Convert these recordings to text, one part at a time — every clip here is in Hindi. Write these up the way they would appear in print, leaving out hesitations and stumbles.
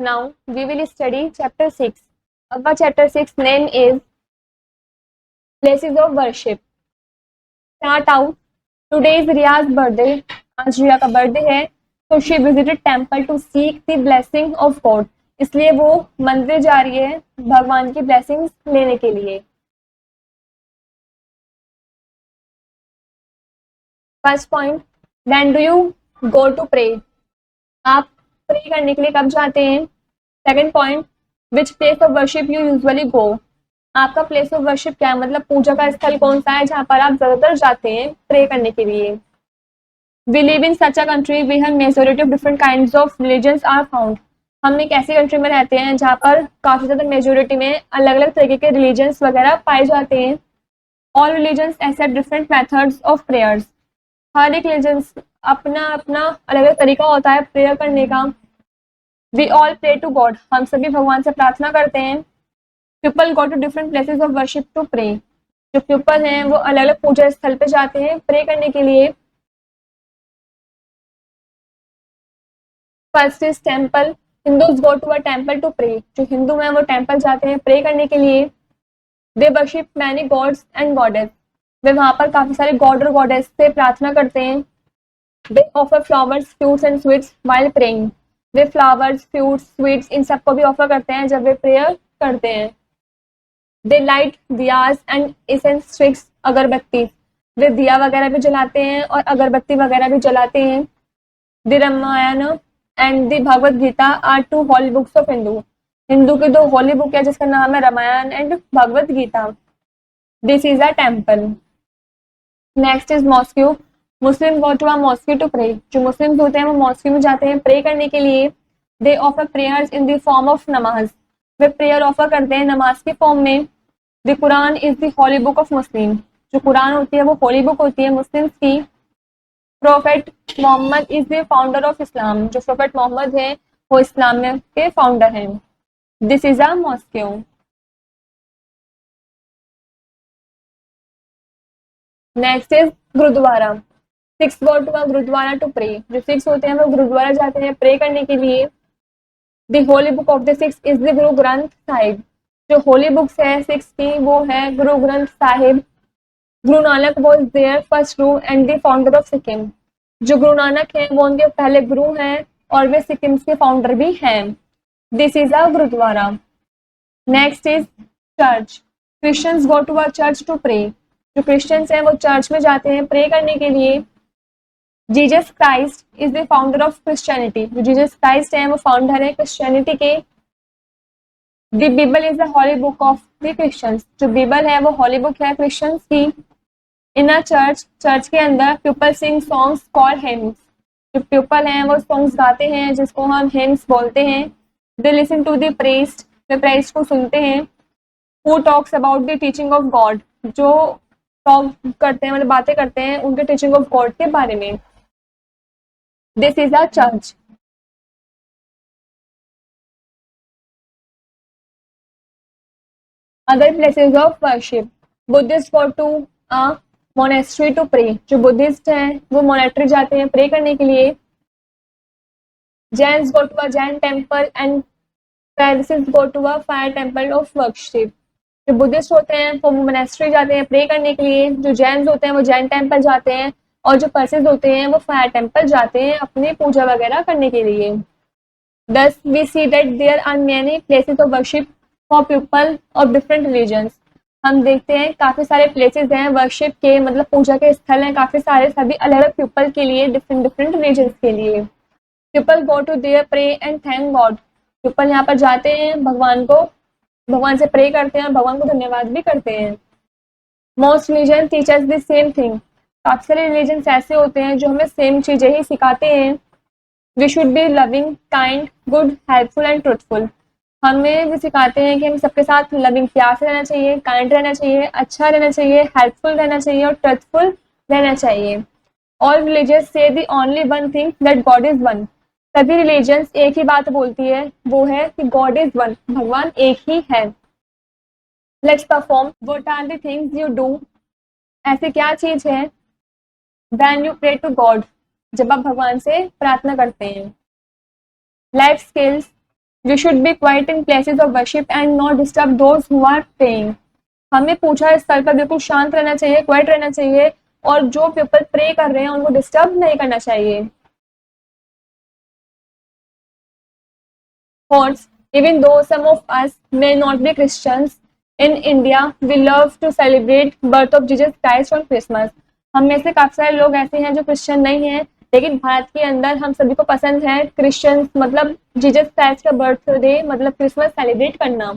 Now we will study chapter 6. Our chapter 6 name is Places of Worship. Start out. Today is Riya's birthday. आज रिया का बर्थडे है, तो she visited temple to seek the blessing of God. इसलिए वो मंदिर जा रही है भगवान की ब्लेसिंग्स लेने के लिए. First point, when do you go to pray. आप प्रे करने के लिए कब जाते हैं. Second point, which place of worship you usually go. आपका प्लेस ऑफ वर्शिप क्या है, मतलब पूजा का स्थल कौन सा है जहाँ पर आप ज्यादातर जाते हैं प्रे करने के लिए. We live in such a country where majority of different kinds of religions are found. हम एक ऐसी कंट्री में रहते हैं जहाँ पर काफी ज्यादा मेजोरिटी में अलग अलग तरीके के रिलीजन्स वगैरह पाए जाते हैं. All religions accept different methods of prayers. हर एक रिलीजन्स अपना अपना अलग अलग तरीका होता है प्रेयर करने का. We all pray to God. हम सभी भगवान से प्रार्थना करते हैं. People go to different places of worship to pray. जो पीपल हैं वो अलग अलग पूजा स्थल पे जाते हैं प्रे करने के लिए. First is temple. Hindus go to a temple to pray. जो हिंदू हैं वो टेम्पल जाते हैं प्रे करने के लिए. They worship many gods and goddess. वे वहां पर काफी सारे गॉड और गॉडेस से प्रार्थना करते हैं. दे offer flowers, fruits and sweets while praying. Way flowers, fruits, sweets इन सबको भी ऑफर करते हैं जब वे प्रेयर करते हैं. दे light Diya's and incense sticks, अगरबत्ती. वे दिया वगैरह भी जलाते हैं और अगरबत्ती वगैरह भी जलाते हैं. The Ramayan and the Bhagavad Gita are two holy books of Hindu. Hindu की दो होली बुक है जिसका नाम है Ramayana and Bhagavad Gita. This is a temple. Next is mosque. Muslim go to a mosque to pray. जो मुस्लिम होते हैं वो मॉस्क्यू में जाते हैं प्रे करने के लिए. दे offer prayers in the form of नमाज. वे प्रेयर ऑफर करते हैं नमाज के फॉर्म में. The Quran is the Holi book of Muslim. जो कुरान होती है वो होली बुक होती है मुस्लिम्स की. Prophet Muhammad is the founder of Islam. जो प्रोफेट मोहम्मद है वो इस्लाम के फाउंडर हैं. This is a mosque. Next is gurdwara. Sikhs go to a gurdwara to pray. जो सिक्स होते हैं वो गुरुद्वारा जाते हैं प्रे करने के लिए. The Holi book of the six is the Guru Granth Sahib. जो होली बुक्स है सिक्स की वो है Guru Granth Sahib. Guru Nanak was there first Guru and the founder of Sikkim. जो गुरु नानक हैं वो उनके पहले गुरु हैं और वे सिक्किम के फाउंडर भी हैं. This is a gurdwara. Next is church. Christians go to a church to pray. जो क्रिश्चियंस हैं वो चर्च में जाते हैं प्रे करने के लिए. Jesus Christ is the founder of Christianity. जो जीसस क्राइस्ट हैं वो फाउंडर है क्रिश्चियनिटी के. The Bible is the Holi book of the Christians. जो बाइबल है वो होली बुक है क्रिश्चियंस की. इन अ चर्च, चर्च के अंदर people sing songs called hymns. जो पीपल हैं वो सॉन्ग्स गाते हैं जिसको हम हिम्स बोलते हैं. They listen to the priest. वे प्रीस्ट को सुनते हैं. Who talks about the teaching of God. जो टॉक करते हैं मतलब बातें करते हैं उनके टीचिंग ऑफ गॉड के बारे में. This is a church. Other places of worship. Buddhist go to a monastery to pray. जो बुद्धिस्ट हैं वो मोनेस्ट्री जाते हैं प्रे करने के लिए. Jains go to a Jain temple and Parsis go to a fire temple of worship. जो बुद्धिस्ट होते हैं वो मोनेस्ट्री जाते हैं प्रे करने के लिए. जो जैन्स होते हैं वो जैन टेम्पल जाते हैं और जो पर्सिस होते हैं वो फायर टेम्पल जाते हैं अपनी पूजा वगैरह करने के लिए. Thus we see that there are many places of worship for people of different religions. हम देखते हैं काफी सारे प्लेसेस हैं वर्शिप के, मतलब पूजा के स्थल हैं काफी सारे, सभी अलग अलग पीपल के लिए, डिफरेंट डिफरेंट रिलीजन्स के लिए. People go to there pray and thank God. People यहाँ पर जाते हैं भगवान से प्रे करते हैं और भगवान को धन्यवाद भी करते हैं. Most religion teachers the same thing. काफी सारे रिलीजन्स ऐसे होते हैं जो हमें सेम चीजें ही सिखाते हैं. We should be loving, kind, good, helpful and truthful. हमें भी सिखाते हैं कि हम सबके साथ लविंग, प्यार से रहना चाहिए, काइंड रहना चाहिए, अच्छा रहना चाहिए, हेल्पफुल रहना चाहिए और ट्रुथफुल रहना चाहिए. ऑल रिलीजियस से the only one thing that God is one. सभी रिलीजन्स एक ही बात बोलती है, वो है कि गॉड इज वन, भगवान एक ही है. Let's perform. What are the things you do. ऐसी क्या चीज है when you pray to God, जब आप भगवान से प्रार्थना करते हैं. Life skills. We should be quiet in places of worship and not disturb those who are praying. हमें पूछा इस स्थल पर बिल्कुल शांत रहना चाहिए, क्वाइट रहना चाहिए और जो पीपल प्रे कर रहे हैं उनको डिस्टर्ब नहीं करना चाहिए। Thoughts, even though some of us may not be Christians, in India we love to celebrate birth of Jesus Christ on Christmas। हम में से काफी सारे लोग ऐसे हैं जो क्रिश्चियन नहीं हैं, लेकिन भारत के अंदर हम सभी को पसंद है क्रिश्चियंस मतलब जीसस क्राइस्ट का बर्थडे मतलब क्रिसमस सेलिब्रेट करना।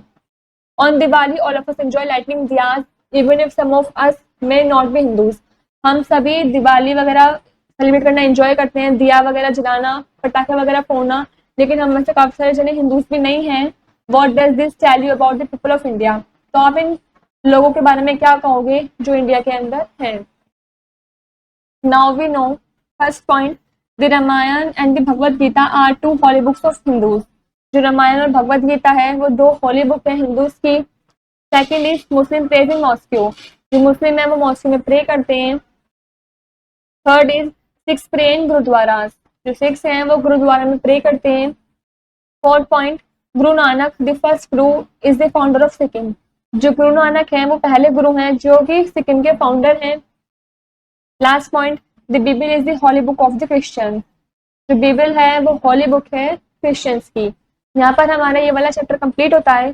On Diwali all of us enjoy lightning diyas even if some of us may not be Hindus. हम सभी दिवाली वगैरह सेलिब्रेट करना एंजॉय करते हैं, दिया वगैरह जलाना, पटाखे वगैरह फोड़ना, लेकिन हम में से काफी सारे जने हिंदूज भी नहीं हैं। What does this tell you about the people of India? तो आप इन लोगों के बारे में क्या कहोगे जो इंडिया के अंदर हैं? Now we know first point, the Ramayan and the Bhagavad Gita are two holy books of Hindus. जो रामायण और भगवद गीता है वो दो हॉली बुक है हिंदूज की। Second is Muslim pray in mosque. जो मुस्लिम है वो मॉस्को में प्रे करते हैं। Third is Sikhs pray in gurdwaras. जो सिक्स हैं वो गुरुद्वारा में प्रे करते हैं। Fourth point, Guru Nanak the first Guru is the founder of Sikkim. जो गुरु नानक हैं वो पहले गुरु हैं जो कि सिक्किम के फाउंडर हैं। Last point, the Bible is the holy book of the Christian. जो बाइबल है वो हॉली बुक है क्रिश्चियंस की। यहाँ पर हमारा ये वाला चैप्टर कंप्लीट होता है।